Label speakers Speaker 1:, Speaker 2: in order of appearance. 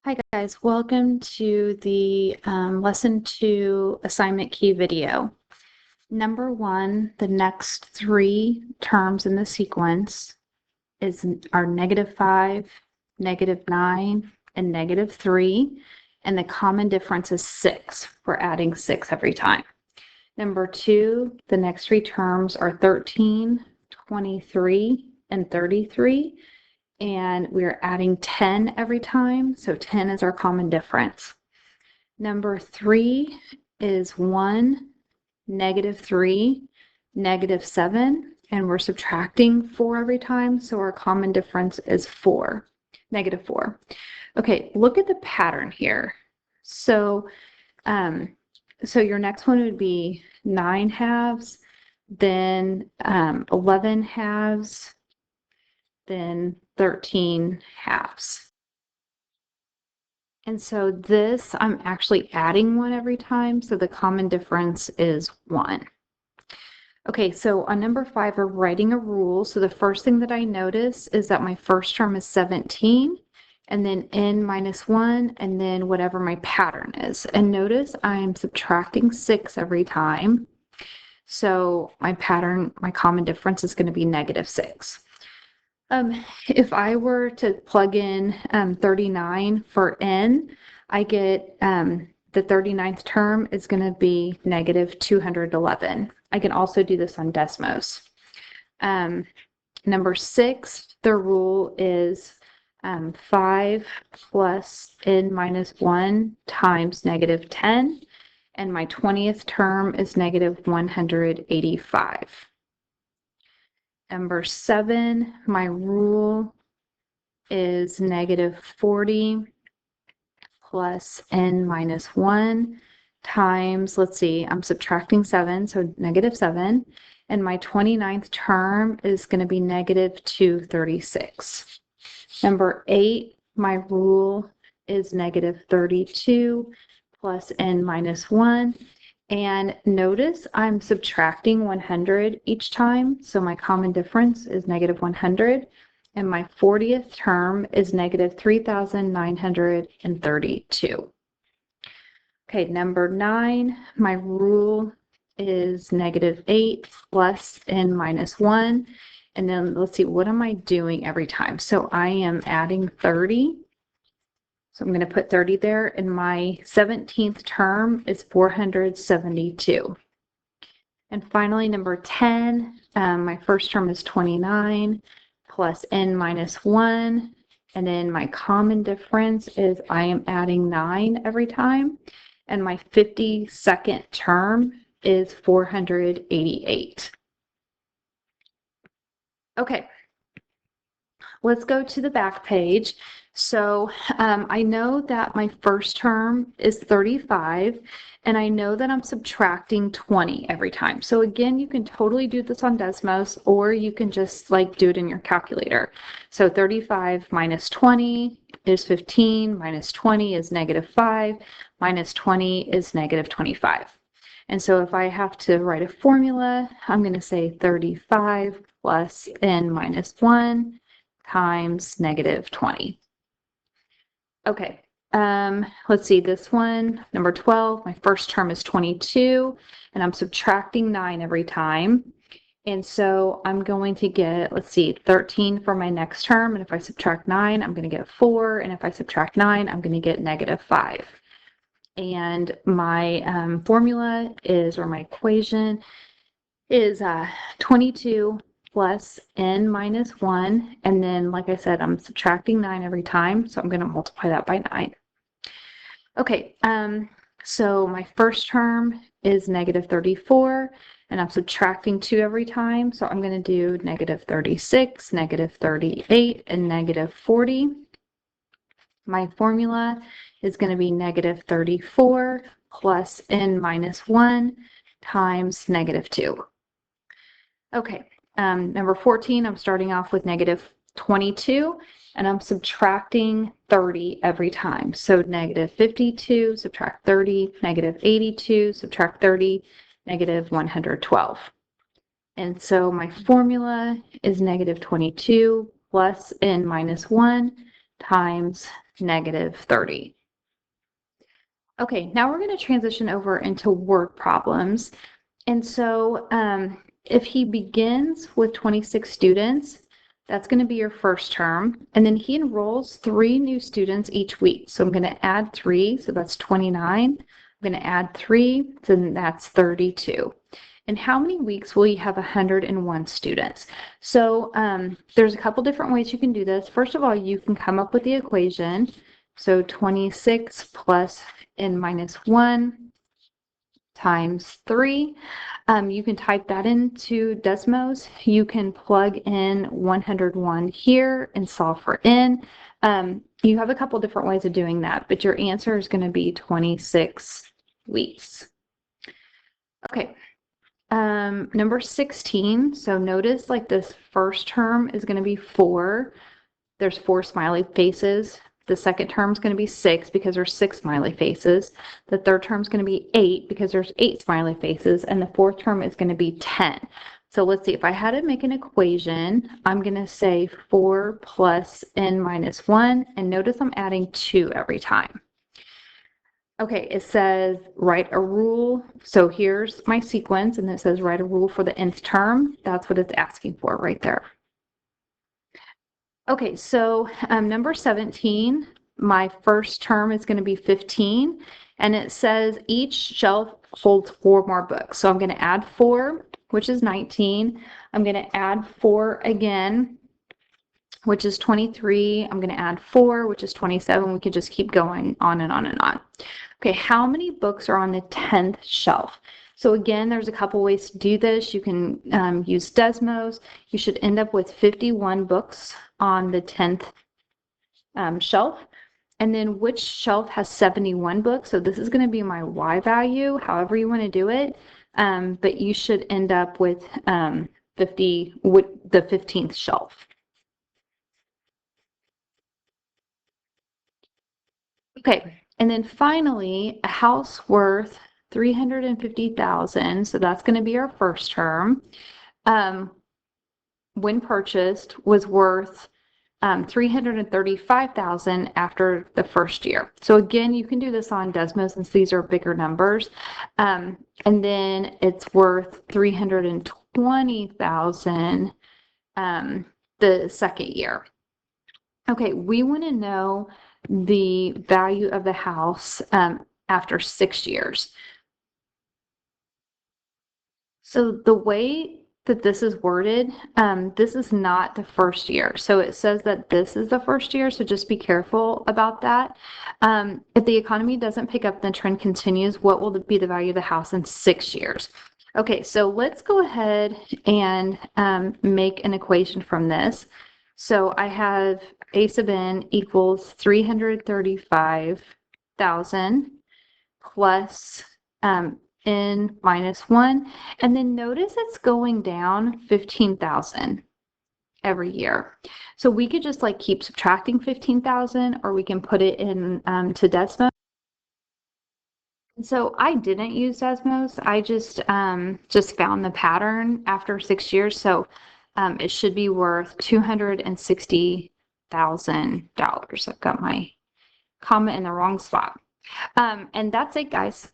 Speaker 1: Hi guys, welcome to the lesson 2 assignment key video. Number 1, the next 3 terms in the sequence are -5, -9, and -3, and the common difference is 6. We're adding 6 every time. Number 2, the next 3 terms are 13, 23, and 33. And we're adding 10 every time, so 10 is our common difference. Number 3 is 1, -3, -7, and we're subtracting 4 every time, so our common difference is 4, -4. Okay, look at the pattern here. So, your next one would be 9 halves, then 11 halves, then 13 halves. And so this, I'm actually adding 1 every time, so the common difference is 1. Okay, so on number 5, we're writing a rule. So the first thing that I notice is that my first term is 17, and then n minus 1, and then whatever my pattern is. And notice I'm subtracting 6 every time. So my common difference is going to be -6. If I were to plug in 39 for n, I get the 39th term is going to be -211. I can also do this on Desmos. Number 6, the rule is 5 plus n minus 1 times -10, and my 20th term is -185. Number 7, my rule is -40 plus n minus 1 times, let's see, I'm subtracting 7, so -7, and my 29th term is going to be -236. Number 8, my rule is -32 plus n minus 1. And notice I'm subtracting 100 each time, so my common difference is -100, and my 40th term is -3,932. Okay, number 9, my rule is -8 plus n minus 1, and then let's see, what am I doing every time? So I am adding 30. So I'm going to put 30 there, and my 17th term is 472. And finally, number 10, my first term is 29 plus n minus 1. And then my common difference is I am adding 9 every time. And my 52nd term is 488. Okay, let's go to the back page. So I know that my first term is 35, and I know that I'm subtracting 20 every time. So again, you can totally do this on Desmos, or you can just do it in your calculator. So 35 minus 20 is 15, minus 20 is -5, minus 20 is -25. And so if I have to write a formula, I'm going to say 35 plus n minus 1 times -20. Okay, let's see, this one, number 12, my first term is 22, and I'm subtracting 9 every time. And so I'm going to get, let's see, 13 for my next term, and if I subtract 9, I'm going to get 4, and if I subtract 9, I'm going to get -5. And my formula is, or my equation is 22 plus n minus 1, and then like I said, I'm subtracting 9 every time, so I'm going to multiply that by 9. Okay, so my first term is -34, and I'm subtracting 2 every time, so I'm going to do -36, -38, and -40. My formula is going to be -34 plus n minus 1 times -2. Okay, number 14, I'm starting off with -22, and I'm subtracting 30 every time. So -52, subtract 30, -82, subtract 30, -112. And so my formula is -22 plus n minus 1 times negative 30. Okay, now we're going to transition over into word problems. And so if he begins with 26 students, that's going to be your first term. And then he enrolls 3 new students each week. So I'm going to add 3, so that's 29. I'm going to add 3, so then that's 32. And how many weeks will you have 101 students? So there's a couple different ways you can do this. First of all, you can come up with the equation. So 26 plus n minus 1 times 3. You can type that into Desmos. You can plug in 101 here and solve for n. You have a couple different ways of doing that, but your answer is going to be 26 weeks. Okay. Number 16. So notice like this first term is going to be 4. There's 4 smiley faces. The second term is going to be 6 because there's 6 smiley faces. The third term is going to be 8 because there's 8 smiley faces. And the fourth term is going to be 10. So let's see, if I had to make an equation, I'm going to say 4 plus n minus 1. And notice I'm adding 2 every time. Okay, it says write a rule. So here's my sequence, and it says write a rule for the nth term. That's what it's asking for right there. Okay, so number 17, my first term is going to be 15, and it says each shelf holds 4 more books. So I'm going to add 4, which is 19. I'm going to add 4 again, which is 23. I'm going to add 4, which is 27. We could just keep going on and on and on. Okay, how many books are on the 10th shelf? So again, there's a couple ways to do this. You can use Desmos. You should end up with 51 books on the 10th shelf. And then which shelf has 71 books? So this is going to be my Y value, however you want to do it. But you should end up with 50 with the 15th shelf. Okay, and then finally, a house worth 350,000. So that's going to be our first term. When purchased, was worth 335,000 after the first year. So again, you can do this on Desmos since these are bigger numbers. And then it's worth 320,000 the second year. Okay, we want to know the value of the house after 6 years. So the way that this is worded, this is not the first year. So it says that this is the first year, so just be careful about that. If the economy doesn't pick up, the trend continues, what will be the value of the house in 6 years? Okay, so let's go ahead and make an equation from this. So I have A sub n equals 335,000 plus n minus 1. And then notice it's going down 15,000 every year. So we could just like keep subtracting 15,000, or we can put it in to Desmos. So I didn't use Desmos. I just found the pattern after 6 years. So it should be worth $260,000. I've got my comma in the wrong spot. And that's it, guys.